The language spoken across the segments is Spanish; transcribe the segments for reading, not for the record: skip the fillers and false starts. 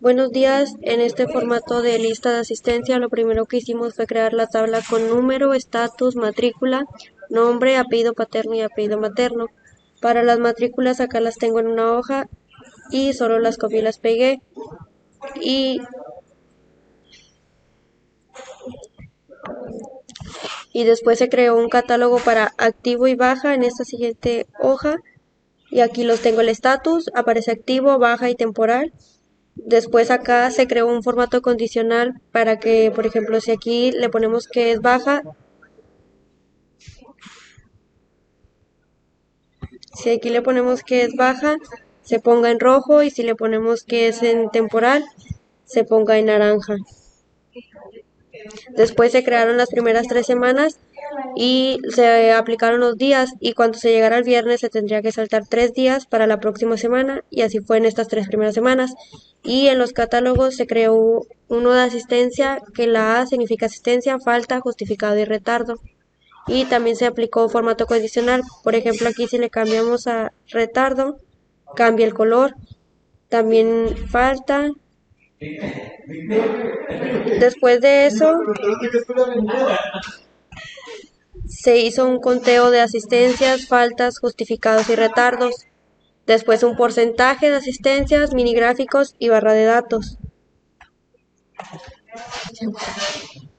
Buenos días, en este formato de lista de asistencia lo primero que hicimos fue crear la tabla con número, estatus, matrícula, nombre, apellido paterno y apellido materno. Para las matrículas acá las tengo en una hoja y solo las copié y las pegué. Y después se creó un catálogo para activo y baja en esta siguiente hoja. Y aquí los tengo el estatus, aparece activo, baja y temporal. Después acá se creó un formato condicional para que, por ejemplo, si aquí le ponemos que es baja, se ponga en rojo, y si le ponemos que es en temporal, se ponga en naranja. Después se crearon las primeras 3 semanas y se aplicaron los días, y cuando se llegara el viernes se tendría que saltar 3 días para la próxima semana, y así fue en estas 3 primeras semanas. Y en los catálogos se creó uno de asistencia, que la A significa asistencia, falta, justificado y retardo. Y también se aplicó formato condicional. Por ejemplo, aquí si le cambiamos a retardo, cambia el color. También falta. Después de eso, se hizo un conteo de asistencias, faltas, justificados y retardos. Después un porcentaje de asistencias, minigráficos y barra de datos.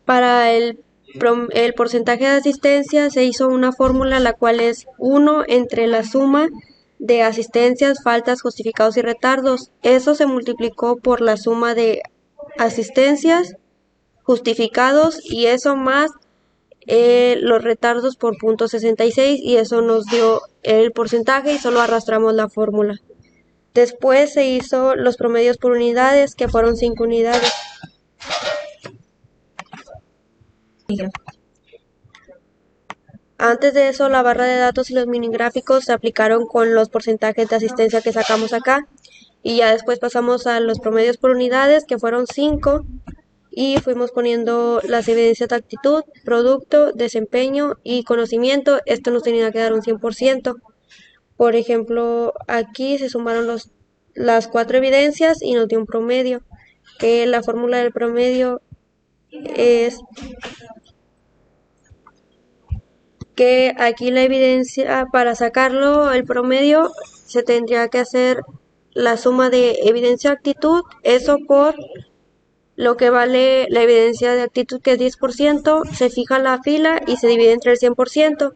Para el porcentaje de asistencia se hizo una fórmula, la cual es 1 entre la suma de asistencias, faltas, justificados y retardos. Eso se multiplicó por la suma de asistencias, justificados, y eso más los retardos por .66, y eso nos dio el porcentaje, y solo arrastramos la fórmula. Después se hizo los promedios por unidades, que fueron 5 unidades. Antes de eso, la barra de datos y los minigráficos se aplicaron con los porcentajes de asistencia que sacamos acá, y ya después pasamos a los promedios por unidades, que fueron 5, y fuimos poniendo las evidencias de actitud, producto, desempeño y conocimiento. Esto nos tenía que dar un 100%. Por ejemplo, aquí se sumaron las 4 evidencias y nos dio un promedio, que la fórmula del promedio es que aquí la evidencia, para sacarlo, el promedio, se tendría que hacer la suma de evidencia de actitud, eso por lo que vale la evidencia de actitud, que es 10%, se fija la fila y se divide entre el 100%,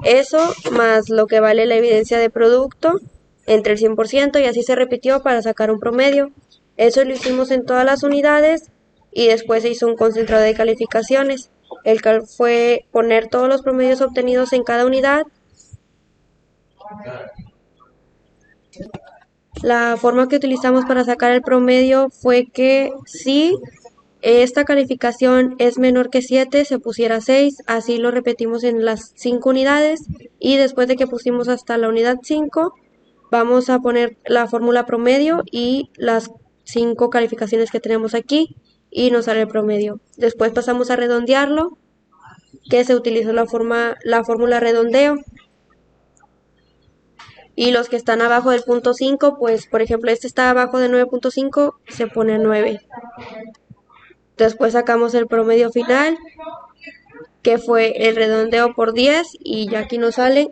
eso más lo que vale la evidencia de producto entre el 100%, y así se repitió para sacar un promedio. Eso lo hicimos en todas las unidades, y después se hizo un concentrado de calificaciones, el cual fue poner todos los promedios obtenidos en cada unidad. La forma que utilizamos para sacar el promedio fue que si esta calificación es menor que 7, se pusiera 6, así lo repetimos en las 5 unidades, y después de que pusimos hasta la unidad 5, vamos a poner la fórmula promedio y las 5 calificaciones que tenemos aquí, y nos sale el promedio. Después pasamos a redondearlo, que se utilizó la fórmula redondeo. Y los que están abajo del punto 5, pues por ejemplo este está abajo de 9.5, se pone 9. Después sacamos el promedio final, que fue el redondeo por 10, y ya aquí nos sale.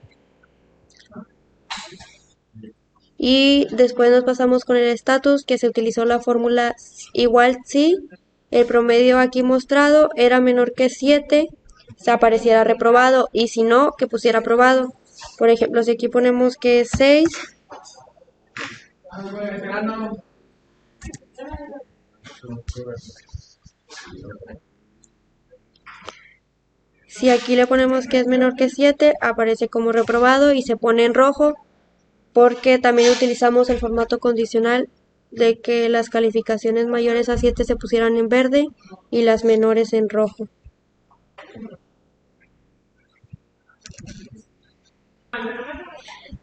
Y después nos pasamos con el estatus, que se utilizó la fórmula igual si el promedio aquí mostrado era menor que 7, se apareciera reprobado, y si no, que pusiera aprobado. Por ejemplo, si aquí ponemos que es 6, si aquí le ponemos que es menor que 7, aparece como reprobado y se pone en rojo, porque también utilizamos el formato condicional de que las calificaciones mayores a 7 se pusieran en verde y las menores en rojo.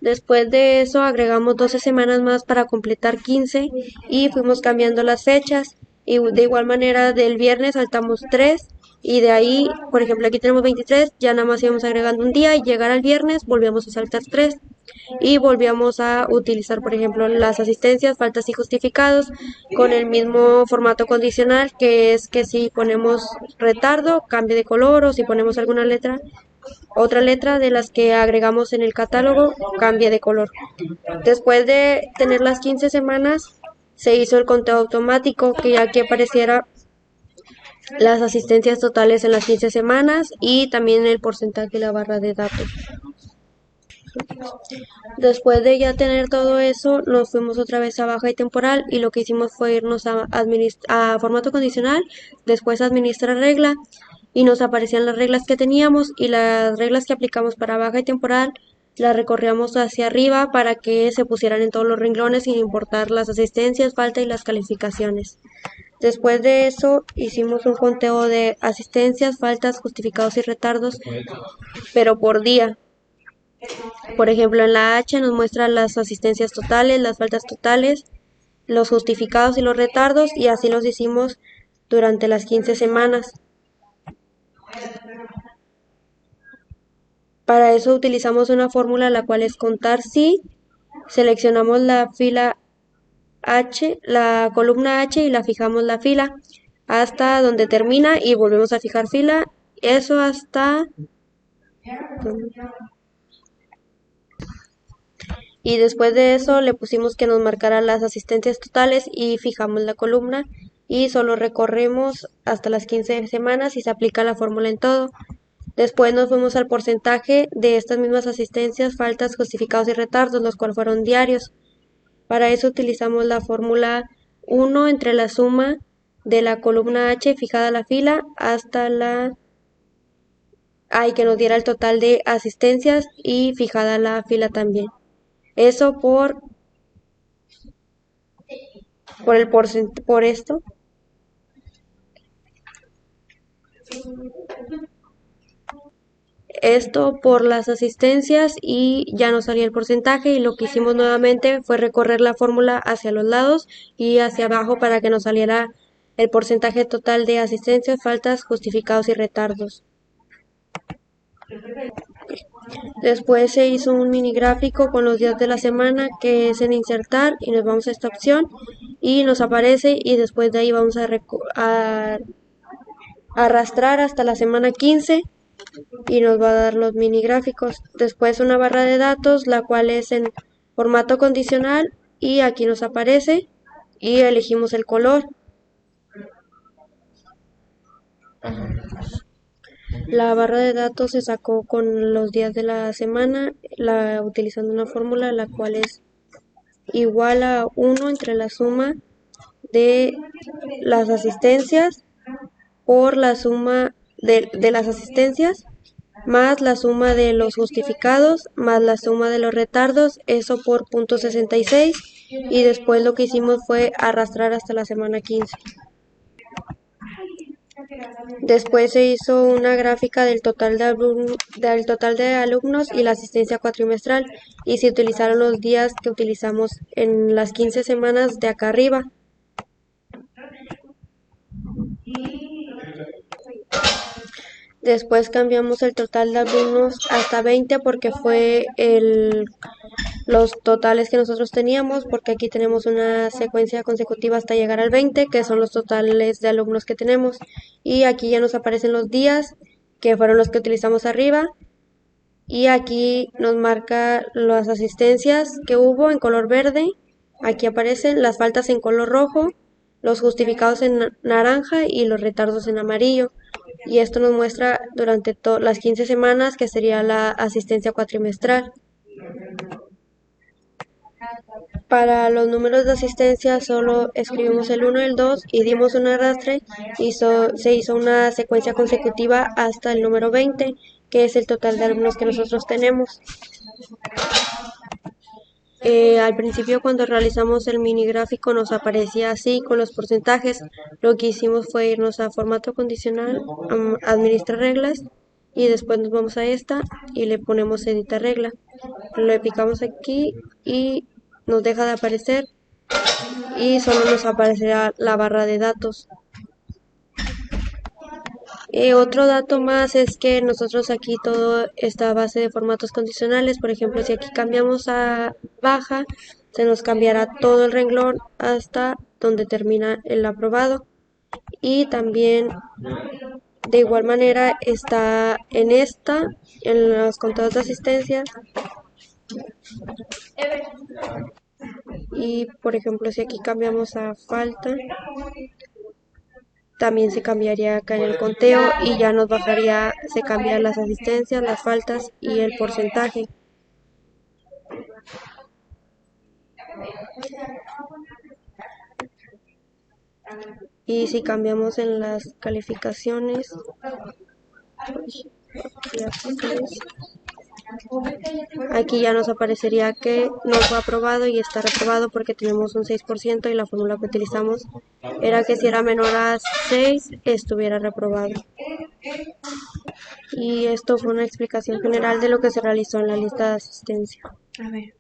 Después de eso agregamos 12 semanas más para completar 15, y fuimos cambiando las fechas, y de igual manera del viernes saltamos 3, y de ahí, por ejemplo, aquí tenemos 23, ya nada más íbamos agregando un día, y llegar al viernes volvíamos a saltar 3. y volvíamos a utilizar, por ejemplo, las asistencias, faltas y justificados con el mismo formato condicional, que es que si ponemos retardo, cambie de color, o si ponemos alguna letra, otra letra de las que agregamos en el catálogo, cambie de color. Después de tener las 15 semanas, se hizo el conteo automático, que ya que apareciera las asistencias totales en las 15 semanas y también el porcentaje de la barra de datos. Después de ya tener todo eso, nos fuimos otra vez a baja y temporal, y lo que hicimos fue irnos a formato condicional, después a administrar regla, y nos aparecían las reglas que teníamos, y las reglas que aplicamos para baja y temporal las recorríamos hacia arriba para que se pusieran en todos los renglones sin importar las asistencias, falta y las calificaciones. Después de eso hicimos un conteo de asistencias, faltas, justificados y retardos, pero por día. Por ejemplo, en la H nos muestra las asistencias totales, las faltas totales, los justificados y los retardos, y así los hicimos durante las 15 semanas. Para eso utilizamos una fórmula, la cual es contar si, seleccionamos la fila H, la columna H, y la fijamos la fila hasta donde termina y volvemos a fijar fila, eso hasta... Y después de eso le pusimos que nos marcara las asistencias totales y fijamos la columna, y solo recorremos hasta las 15 semanas y se aplica la fórmula en todo. Después nos fuimos al porcentaje de estas mismas asistencias, faltas, justificados y retardos, los cuales fueron diarios. Para eso utilizamos la fórmula 1 entre la suma de la columna H fijada la fila hasta la... que nos diera el total de asistencias y fijada la fila también. Eso por esto. Esto por las asistencias, y ya nos salía el porcentaje, y lo que hicimos nuevamente fue recorrer la fórmula hacia los lados y hacia abajo para que nos saliera el porcentaje total de asistencias, faltas, justificados y retardos. Después se hizo un mini gráfico con los días de la semana, que es en insertar, y nos vamos a esta opción y nos aparece, y después de ahí vamos a arrastrar hasta la semana 15 y nos va a dar los mini gráficos. Después una barra de datos, la cual es en formato condicional, y aquí nos aparece y elegimos el color. La barra de datos se sacó con los días de la semana, utilizando una fórmula, la cual es igual a 1 entre la suma de las asistencias por la suma de las asistencias más la suma de los justificados más la suma de los retardos, eso por .66, y después lo que hicimos fue arrastrar hasta la semana 15. Después se hizo una gráfica del total de alumnos y la asistencia cuatrimestral, y se utilizaron los días que utilizamos en las 15 semanas de acá arriba. Después cambiamos el total de alumnos hasta 20 porque fue los totales que nosotros teníamos, porque aquí tenemos una secuencia consecutiva hasta llegar al 20, que son los totales de alumnos que tenemos. Y aquí ya nos aparecen los días, que fueron los que utilizamos arriba. Y aquí nos marca las asistencias que hubo en color verde. Aquí aparecen las faltas en color rojo, los justificados en naranja y los retardos en amarillo. Y esto nos muestra durante las 15 semanas, que sería la asistencia cuatrimestral. Para los números de asistencia solo escribimos el 1 y el 2 y dimos un arrastre, y se hizo una secuencia consecutiva hasta el número 20, que es el total de alumnos que nosotros tenemos. Al principio, cuando realizamos el mini gráfico, nos aparecía así con los porcentajes. Lo que hicimos fue irnos a formato condicional, administrar reglas, y después nos vamos a esta y le ponemos editar regla. Lo picamos aquí y nos deja de aparecer, y solo nos aparecerá la barra de datos. Otro dato más es que nosotros aquí todo está a base de formatos condicionales. Por ejemplo, si aquí cambiamos a baja, se nos cambiará todo el renglón hasta donde termina el aprobado. Y también de igual manera está en los contados de asistencia. Y por ejemplo, si aquí cambiamos a falta, también se cambiaría acá en el conteo y ya nos bajaría, se cambian las asistencias, las faltas y el porcentaje. Y si cambiamos en las calificaciones, aquí ya nos aparecería que no fue aprobado y está reprobado porque tenemos un 6% y la fórmula que utilizamos era que si era menor a 6 estuviera reprobado. Y esto fue una explicación general de lo que se realizó en la lista de asistencia. A ver.